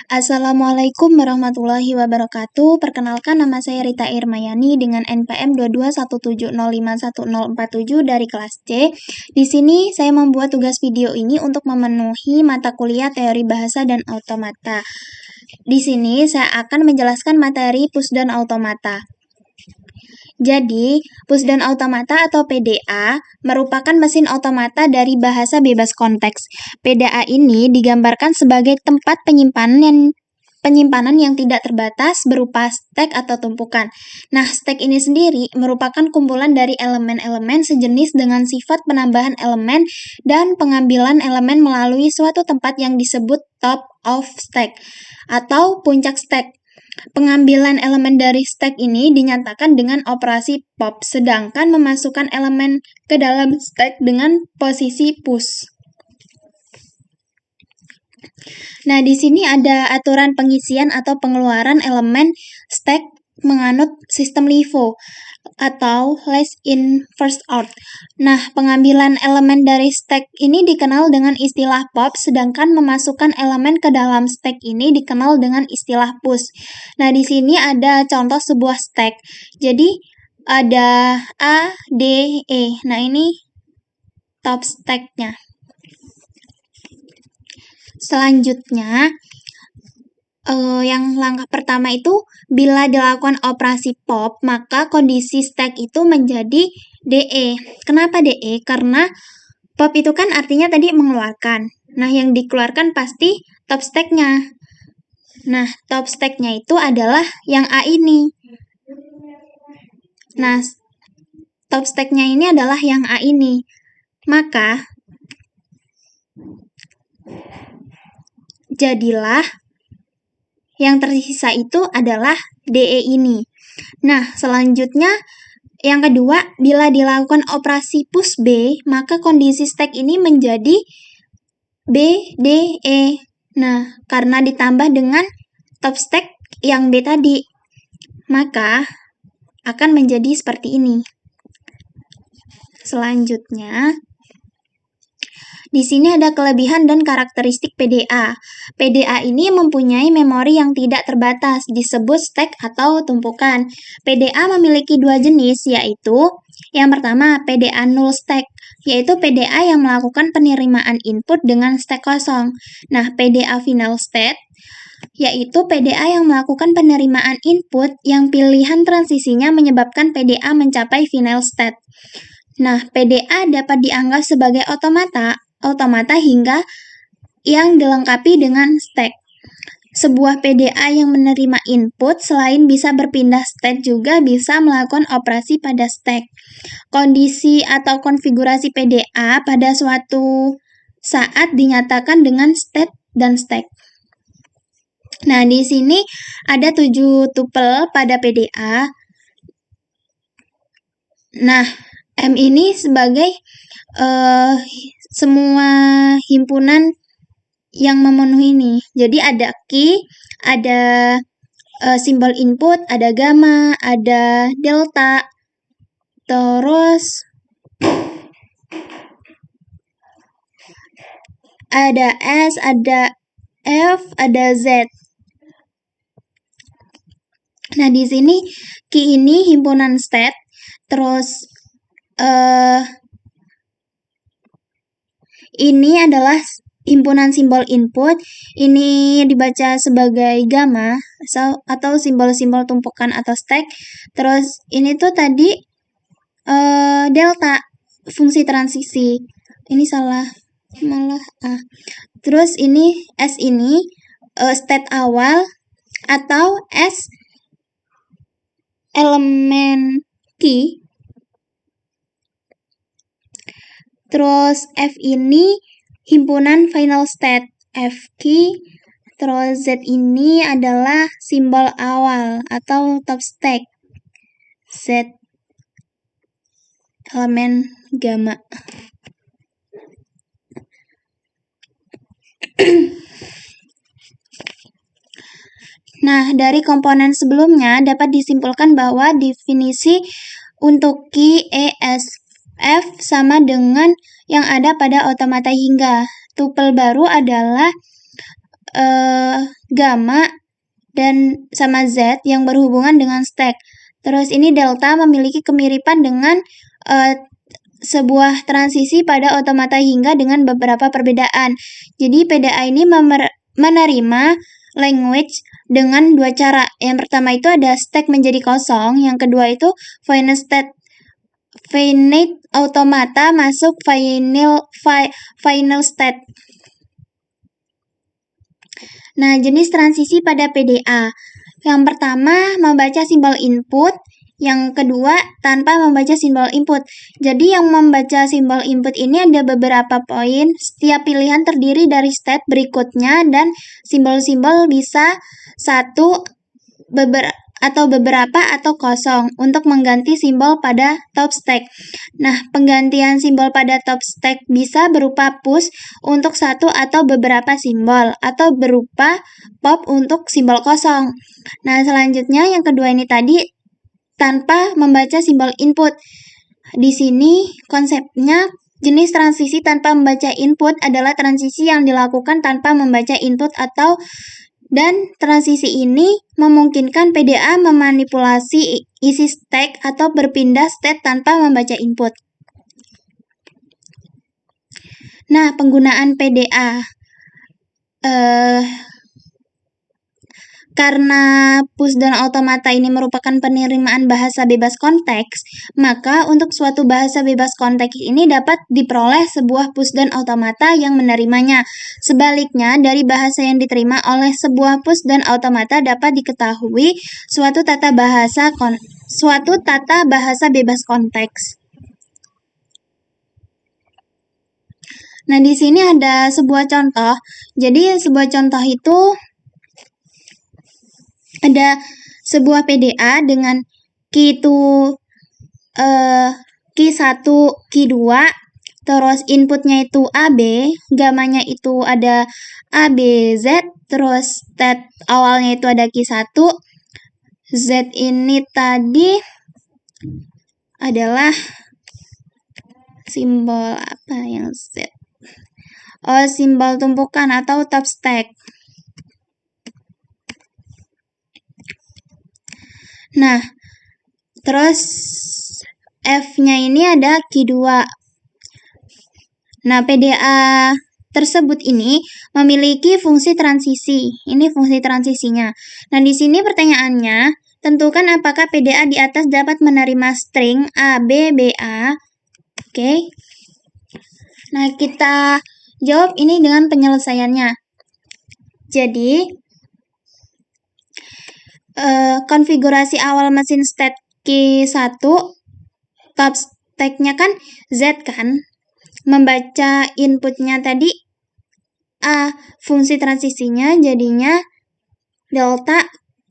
Assalamualaikum warahmatullahi wabarakatuh. Perkenalkan, nama saya Rita Irmayani dengan NPM 221705147 dari kelas C. Di sini saya membuat tugas video ini untuk memenuhi mata kuliah teori bahasa dan automata. Di sini saya akan menjelaskan materi push dan automata. Jadi, push dan automata atau PDA merupakan mesin otomata dari bahasa bebas konteks. PDA ini digambarkan sebagai tempat penyimpanan yang tidak terbatas berupa stek atau tumpukan. Nah, stek ini sendiri merupakan kumpulan dari elemen-elemen sejenis dengan sifat penambahan elemen dan pengambilan elemen melalui suatu tempat yang disebut top of stack atau puncak stek. Pengambilan elemen dari stek ini dinyatakan dengan operasi pop, sedangkan memasukkan elemen ke dalam stek dengan posisi push. Nah, di sini ada aturan pengisian atau pengeluaran elemen stek menganut sistem LIFO atau last in first out. Nah, pengambilan elemen dari stek ini dikenal dengan istilah pop, sedangkan memasukkan elemen ke dalam stek ini dikenal dengan istilah push. Nah, di sini ada contoh sebuah stek. Jadi, ada A, D, E. Nah, ini top steknya. Selanjutnya, yang langkah pertama itu, bila dilakukan operasi pop, maka kondisi stek itu menjadi DE. Kenapa DE? Karena pop itu kan artinya tadi mengeluarkan. Nah, yang dikeluarkan pasti top steknya. Nah, top steknya itu adalah yang A ini. Nah, top steknya ini adalah yang A ini. Maka, jadilah yang tersisa itu adalah DE ini. Nah, selanjutnya yang kedua, bila dilakukan operasi push B, maka kondisi stek ini menjadi B, D, E. Nah, karena ditambah dengan top stek yang B tadi, maka akan menjadi seperti ini. Selanjutnya, di sini ada kelebihan dan karakteristik PDA. PDA ini mempunyai memori yang tidak terbatas, disebut stek atau tumpukan. PDA memiliki dua jenis, yaitu yang pertama PDA null stek, yaitu PDA yang melakukan penerimaan input dengan stek kosong. Nah, PDA final state, yaitu PDA yang melakukan penerimaan input yang pilihan transisinya menyebabkan PDA mencapai final state. Nah, PDA dapat dianggap sebagai otomata hingga yang dilengkapi dengan stek. Sebuah PDA yang menerima input selain bisa berpindah state juga bisa melakukan operasi pada stek. Kondisi atau konfigurasi PDA pada suatu saat dinyatakan dengan state dan stek. Nah, di sini ada 7 tupel pada PDA. Nah, M ini sebagai semua himpunan yang memenuhi ini. Jadi ada key, ada simbol input, ada gamma, ada delta, terus ada S, ada F, ada Z. Nah, di sini key ini himpunan state, terus ini adalah himpunan simbol input, ini dibaca sebagai gamma atau simbol-simbol tumpukan atau stek. Terus ini tuh tadi delta, fungsi transisi. Ini salah, malah A. Terus ini S ini state awal atau S elemen key. Terus F ini himpunan final state, F key. Terus Z ini adalah simbol awal atau top stack, Z elemen gamma. Nah, dari komponen sebelumnya dapat disimpulkan bahwa definisi untuk key ESF sama dengan yang ada pada otomata hingga. Tupel baru adalah gamma dan sama Z yang berhubungan dengan stack. Terus ini delta memiliki kemiripan dengan sebuah transisi pada otomata hingga dengan beberapa perbedaan. Jadi PDA ini menerima language dengan dua cara. Yang pertama itu ada stack menjadi kosong, yang kedua itu finite automata masuk final state. Nah, jenis transisi pada PDA. Yang pertama, membaca simbol input. Yang kedua, tanpa membaca simbol input. Jadi, yang membaca simbol input ini ada beberapa poin. Setiap pilihan terdiri dari state berikutnya dan simbol-simbol bisa satu, beberapa atau kosong untuk mengganti simbol pada top stack. Nah, penggantian simbol pada top stack bisa berupa push untuk satu atau beberapa simbol atau berupa pop untuk simbol kosong. Nah, selanjutnya yang kedua ini tadi tanpa membaca simbol input. Di sini konsepnya jenis transisi tanpa membaca input adalah transisi yang dilakukan tanpa membaca input dan transisi ini memungkinkan PDA memanipulasi isi stack atau berpindah state tanpa membaca input. Nah, penggunaan PDA. Karena push dan automata ini merupakan penerimaan bahasa bebas konteks, maka untuk suatu bahasa bebas konteks ini dapat diperoleh sebuah push dan automata yang menerimanya. Sebaliknya, dari bahasa yang diterima oleh sebuah push dan automata dapat diketahui suatu tata bahasa bebas konteks. Nah, di sini ada sebuah contoh. Jadi, sebuah contoh itu ada sebuah PDA dengan key 1, key 2, terus inputnya itu AB, gamanya itu ada ABZ, terus state awalnya itu ada key 1, Z ini tadi adalah simbol apa yang Z? Oh, simbol tumpukan atau top stack. Nah, terus F-nya ini ada key 2. Nah, PDA tersebut ini memiliki fungsi transisi. Ini fungsi transisinya. Nah, di sini pertanyaannya, tentukan apakah PDA di atas dapat menerima string A, B, BA. Oke. Nah, kita jawab ini dengan penyelesaiannya. Jadi, konfigurasi awal mesin state key 1, top stack-nya kan Z kan, membaca inputnya tadi A, fungsi transisinya jadinya delta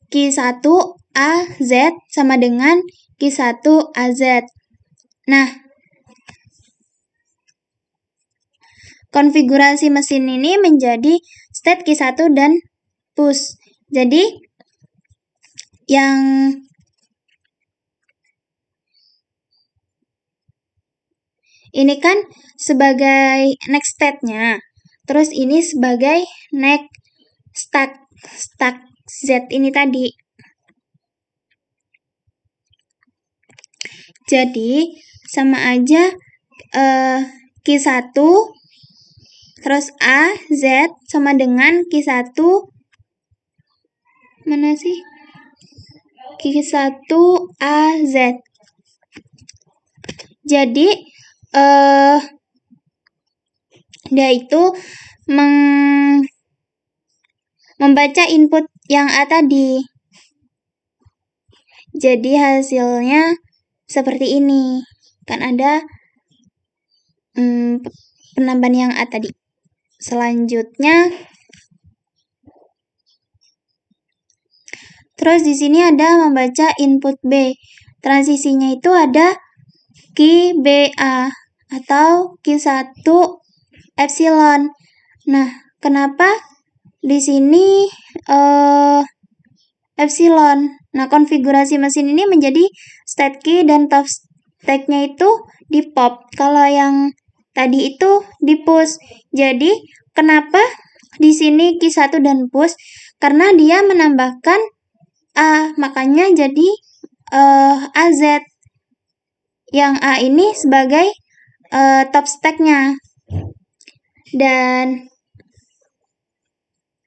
key 1 AZ sama dengan key 1 AZ. Nah, konfigurasi mesin ini menjadi state key 1 dan push. Jadi, yang ini kan sebagai next state-nya. Terus ini sebagai next stack Z ini tadi. Jadi, sama aja key 1 terus A, Z sama dengan key 1 mana sih? Key 1 A, Z. Jadi, dia itu membaca input yang A tadi. Jadi hasilnya seperti ini. Kan ada penambahan yang A tadi. Selanjutnya, terus di sini ada membaca input B. Transisinya itu ada key BA atau key 1 epsilon. Nah, kenapa di sini epsilon? Nah, konfigurasi mesin ini menjadi state key dan top stack-nya itu di pop. Kalau yang tadi itu di push. Jadi, kenapa di sini Q1 dan push karena dia menambahkan A, makanya jadi AZ. Yang A ini sebagai top stack-nya. Dan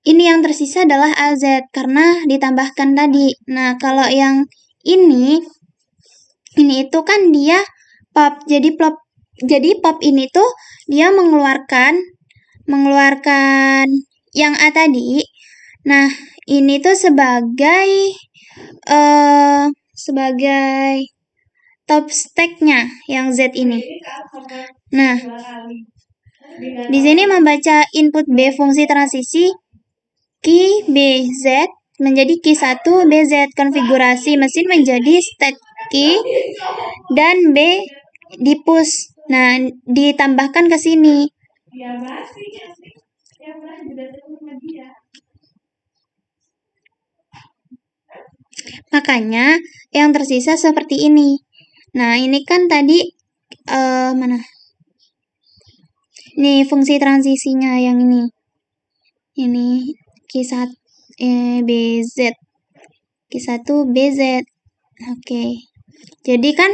ini yang tersisa adalah AZ karena ditambahkan tadi. Nah, kalau yang ini itu kan dia pop. Jadi pop ini tuh dia mengeluarkan yang A tadi. Nah, ini tuh sebagai top stack-nya yang Z ini. Nah, di sini membaca input B fungsi transisi Q BZ menjadi Q1 BZ. Konfigurasi mesin menjadi state Q dan B di push. Nah, ditambahkan ke sini. Makanya yang tersisa seperti ini. Nah, ini kan tadi mana? Ini fungsi transisinya yang ini. Ini Q1 BZ. Q1 BZ. Oke. Jadi kan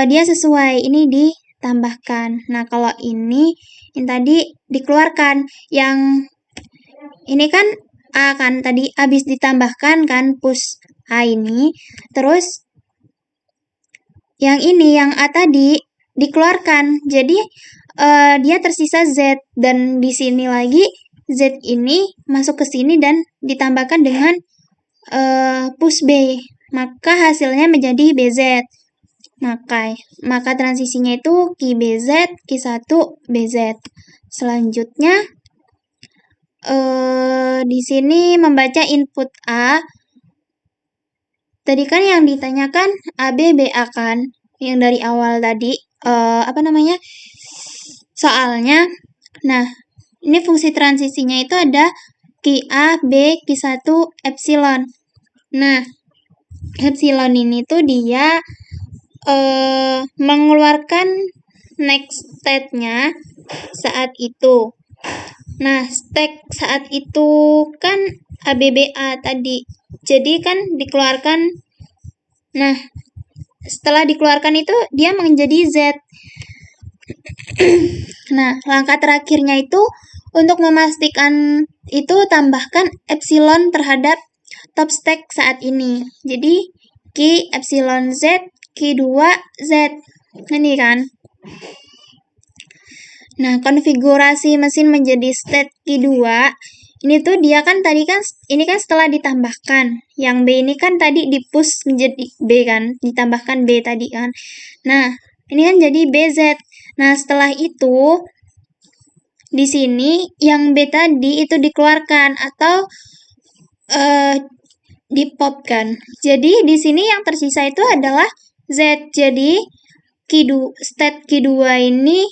dia sesuai, ini ditambahkan. Nah, kalau ini yang tadi dikeluarkan. Yang ini kan A kan tadi habis ditambahkan kan push A ini. Terus yang ini yang A tadi dikeluarkan. Jadi dia tersisa Z dan di sini lagi Z ini masuk ke sini dan ditambahkan dengan push B. Maka hasilnya menjadi BZ. Maka transisinya itu QBZ, Q1 BZ. Selanjutnya di sini membaca input A. Tadi kan yang ditanyakan AB BA kan, yang dari awal tadi soalnya. Nah, ini fungsi transisinya itu ada QA, B, Q1, epsilon. Nah, epsilon ini tuh dia mengeluarkan next state-nya saat itu. Nah, state saat itu kan ABBA tadi. Jadi kan dikeluarkan. Nah, setelah dikeluarkan itu dia menjadi Z. Nah, langkah terakhirnya itu untuk memastikan itu tambahkan epsilon terhadap top stack saat ini. Jadi Q epsilon Z, Q2 Z. Ini kan. Nah, konfigurasi mesin menjadi state Q2. Ini tuh dia kan tadi kan ini kan setelah ditambahkan. Yang B ini kan tadi di push menjadi B kan, ditambahkan B tadi kan. Nah, ini kan jadi BZ. Nah, setelah itu di sini yang B tadi itu dikeluarkan atau dipop kan. Jadi di sini yang tersisa itu adalah Z. Jadi state Q2 ini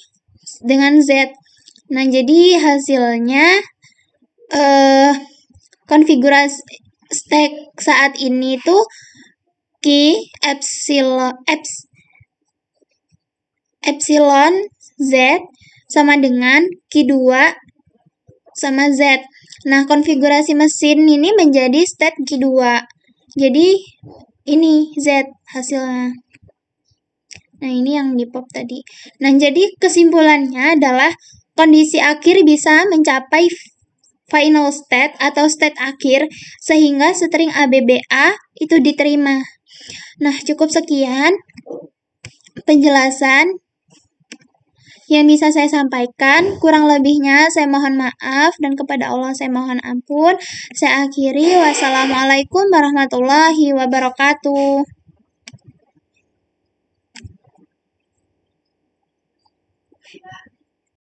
dengan Z. Nah, jadi hasilnya konfigurasi stack saat ini tuh Q epsilon Z sama dengan Q2 sama Z. Nah, konfigurasi mesin ini menjadi state Q2. Jadi ini Z hasilnya. Nah, ini yang di pop tadi. Nah, jadi kesimpulannya adalah kondisi akhir bisa mencapai final state atau state akhir sehingga string ABBA itu diterima. Nah, cukup sekian penjelasan yang bisa saya sampaikan. Kurang lebihnya saya mohon maaf dan kepada Allah saya mohon ampun. Saya akhiri. Wassalamualaikum warahmatullahi wabarakatuh.